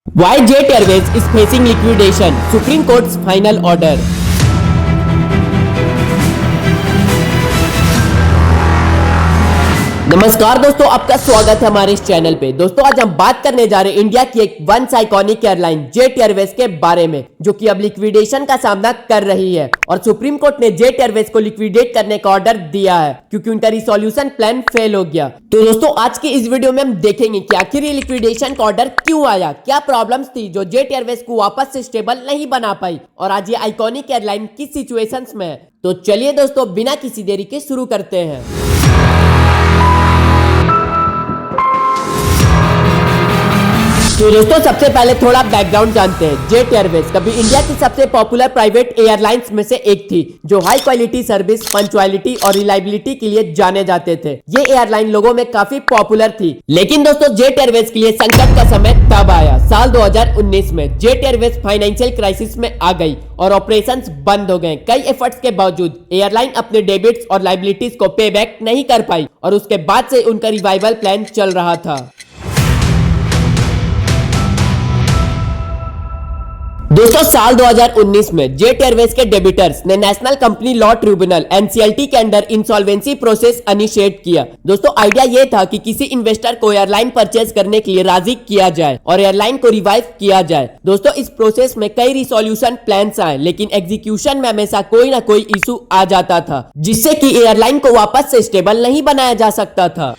Why Jet Airways is facing liquidation? Supreme Court's final order. नमस्कार दोस्तों, आपका स्वागत है हमारे इस चैनल पे। दोस्तों आज हम बात करने जा रहे हैं इंडिया की एक once iconic airline jet airways के बारे में, जो कि अब लिक्विडेशन का सामना कर रही है। और सुप्रीम कोर्ट ने जेट एयरवेज को लिक्विडेट करने का ऑर्डर दिया है क्योंकि उनका रिसोल्यूशन प्लान फेल हो गया। तो दोस्तों आज की इस वीडियो में हम देखेंगे कि आखिर ये लिक्विडेशन का ऑर्डर क्यों आया, क्या प्रॉब्लम्स थी जो जेट एयरवेज को वापस से स्टेबल नहीं बना पाई, और आज ये आइकॉनिक एयरलाइन किस सिचुएशंस में है। तो चलिए दोस्तों बिना किसी देरी के शुरू करते हैं। तो दोस्तों सबसे पहले थोड़ा बैकग्राउंड जानते हैं। जेट एयरवेज कभी इंडिया की सबसे पॉपुलर प्राइवेट एयरलाइंस में से एक थी, जो हाई क्वालिटी सर्विस, पंक्चुअलिटी और रिलायबिलिटी के लिए जाने जाते थे। ये एयरलाइन लोगों में काफी पॉपुलर थी। लेकिन दोस्तों जेट एयरवेज के लिए संकट का समय तब आया साल 2019 में। जेट एयरवेज फाइनेंशियल क्राइसिस में आ गई और ऑपरेशंस बंद हो गए। कई एफर्ट्स के बावजूद एयरलाइन अपने डेबिट्स और लायबिलिटीज को पे बैक नहीं कर पाई और उसके बाद से उनका रिवाइवल प्लान चल रहा था। दोस्तों साल 2019 में जेट एयरवेज के डेबिटर्स ने national company law tribunal NCLT के अंडर इंसॉल्वेंसी प्रोसेस इनिशिएट किया। दोस्तों आइडिया ये था कि किसी इन्वेस्टर को एयरलाइन परचेज करने के लिए राजी किया जाए और एयरलाइन को रिवाइव किया जाए। दोस्तों इस प्रोसेस में कई रिसोल्यूशन प्लान्स आए, लेकिन एग्जीक्यूशन में हमेशा कोई ना कोई इशू आ जाता था, जिससे कि एयरलाइन को वापस से स्टेबल नहीं बनाया जा सकता था।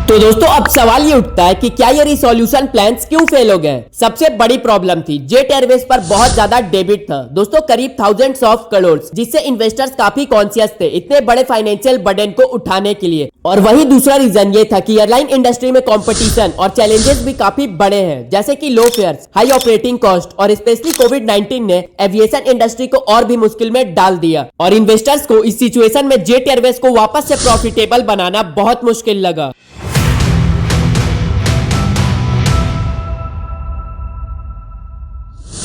तो दोस्तों अब सवाल ये उठता है कि क्या ये रिसोल्यूशन प्लान्स क्यों फेल हो गए। सबसे बड़ी प्रॉब्लम थी जेट एयरवेज पर बहुत ज्यादा डेबिट था। दोस्तों करीब थाउजेंड्स ऑफ करोड़, जिससे इन्वेस्टर्स काफी कॉन्शियस थे इतने बड़े फाइनेंशियल बर्डन को उठाने के लिए। और वही दूसरा रीजन ये था कि एयरलाइन इंडस्ट्री में कंपटीशन और चैलेंजेस भी काफी बड़े हैं, जैसे कि लो फेयर्स, हाई ऑपरेटिंग कॉस्ट और स्पेशली कोविड-19 ने एविएशन इंडस्ट्री को और भी मुश्किल में डाल दिया। और इन्वेस्टर्स को इस सिचुएशन में जेट एयरवेज को वापस से प्रॉफिटेबल बनाना बहुत मुश्किल लगा।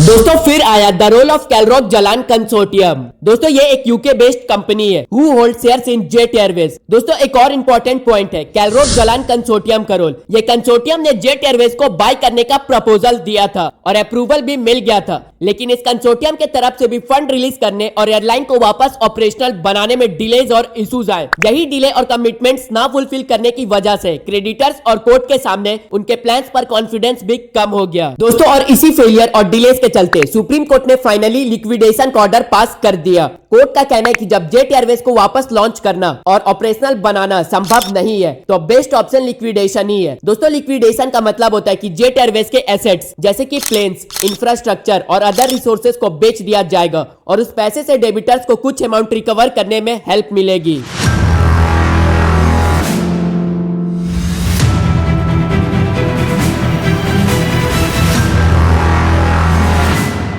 दोस्तों फिर आया the role of Kalrock Jalan consortium. दोस्तों ये एक यूके बेस्ड कंपनी है who hold shares in Jet Airways. दोस्तों एक और इंपॉर्टेंट पॉइंट है कैलरोक जलान कंसोर्टियम का रोल। ये कंसोर्टियम ने जेट एयरवेज को बाय करने का प्रपोजल दिया था और अप्रूवल भी मिल गया था, लेकिन इस कंसोर्टियम के तरफ से भी फंड रिलीज करने और एयरलाइन को वापस ऑपरेशनल बनाने में डिलेज और इश्यूज आए। यही डिले और कमिटमेंट्स ना फुलफिल करने की वजह से क्रेडिटर्स और कोर्ट के सामने उनके प्लान्स पर कॉन्फिडेंस भी कम हो गया। दोस्तों और इसी फेलियर और डिलेज के चलते सुप्रीम कोर्ट ने फाइनली लिक्विडेशन का ऑर्डर पास कर दिया। कोर्ट का कहना है कि जब जेट एयरवेज को वापस लॉन्च करना और ऑपरेशनल बनाना संभव नहीं है तो बेस्ट ऑप्शन लिक्विडेशन ही है। दोस्तों लिक्विडेशन का मतलब होता है कि जेट एयरवेज के एसेट्स जैसे कि प्लेन्स, इंफ्रास्ट्रक्चर और अदर रिसोर्सेज को बेच दिया जाएगा और उस पैसे से डेबिटर्स को कुछ अमाउंट रिकवर करने में हेल्प मिलेगी।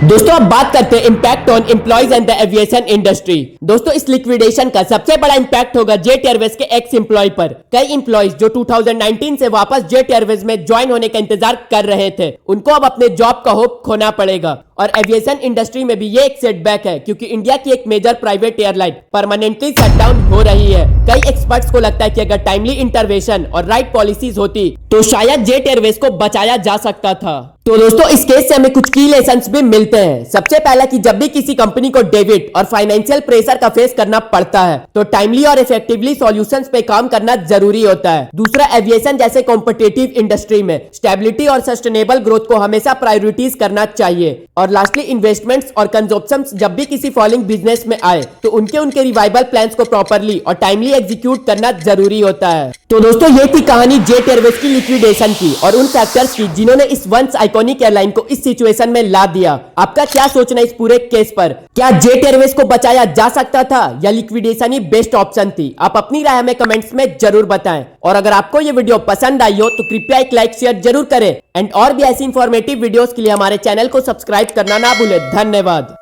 दोस्तों अब बात करते हैं impact on employees and the aviation industry. दोस्तों इस लिक्विडेशन का सबसे बड़ा इंपैक्ट होगा जेट एयरवेज के एक्स एम्प्लॉय पर। कई एम्प्लॉइज जो 2019 से वापस जेट एयरवेज में ज्वाइन होने का इंतजार कर रहे थे, उनको अब अपने जॉब का होप खोना पड़ेगा। और एविएशन इंडस्ट्री में भी ये एक सेटबैक है क्योंकि इंडिया की एक major private airline permanently shutdown हो रही है। कई एक्सपर्ट्स को लगता है कि अगर टाइमली इंटरवेंशन और राइट पॉलिसीज होती तो शायद जेट एयरवेज को बचाया जा सकता था। तो दोस्तों इस केस से हमें कुछ की लेसन्स भी मिलते हैं। सबसे पहला कि जब भी किसी कंपनी को डेबिट और फाइनेंशियल प्रेशर का फेस करना पड़ता है तो टाइमली और इफेक्टिवली सॉल्यूशंस पे काम करना जरूरी होता है। दूसरा, एविएशन जैसे कॉम्पिटिटिव इंडस्ट्री में स्टेबिलिटी और सस्टेनेबल ग्रोथ को हमेशा प्रायोरिटीज करना चाहिए। और लास्टली, इन्वेस्टमेंट्स और कंजप्शंस जब भी किसी फॉलिंग बिजनेस में आए तो उनके रिवाइवल प्लान्स को प्रॉपरली और टाइमली एग्जीक्यूट करना जरूरी होता है। तो दोस्तों ये थी कहानी जेट एयरवेज की लिक्विडेशन की और उन फैक्टर्स की जिन्होंने इस वंस आइकॉनिक एयरलाइन को इस सिचुएशन में ला दिया। आपका क्या सोचना है इस पूरे केस पर? क्या जेट एयरवेज को बचाया जा सकता था या लिक्विडेशन ही बेस्ट ऑप्शन थी? आप अपनी राय हमें कमेंट्स में जरूर बताएं। और अगर आपको ये वीडियो पसंद आई हो तो कृपया एक लाइक शेयर जरूर करें एंड और भी ऐसी इंफॉर्मेटिव वीडियोस के लिए हमारे चैनल को सब्सक्राइब करना ना भूलें। धन्यवाद।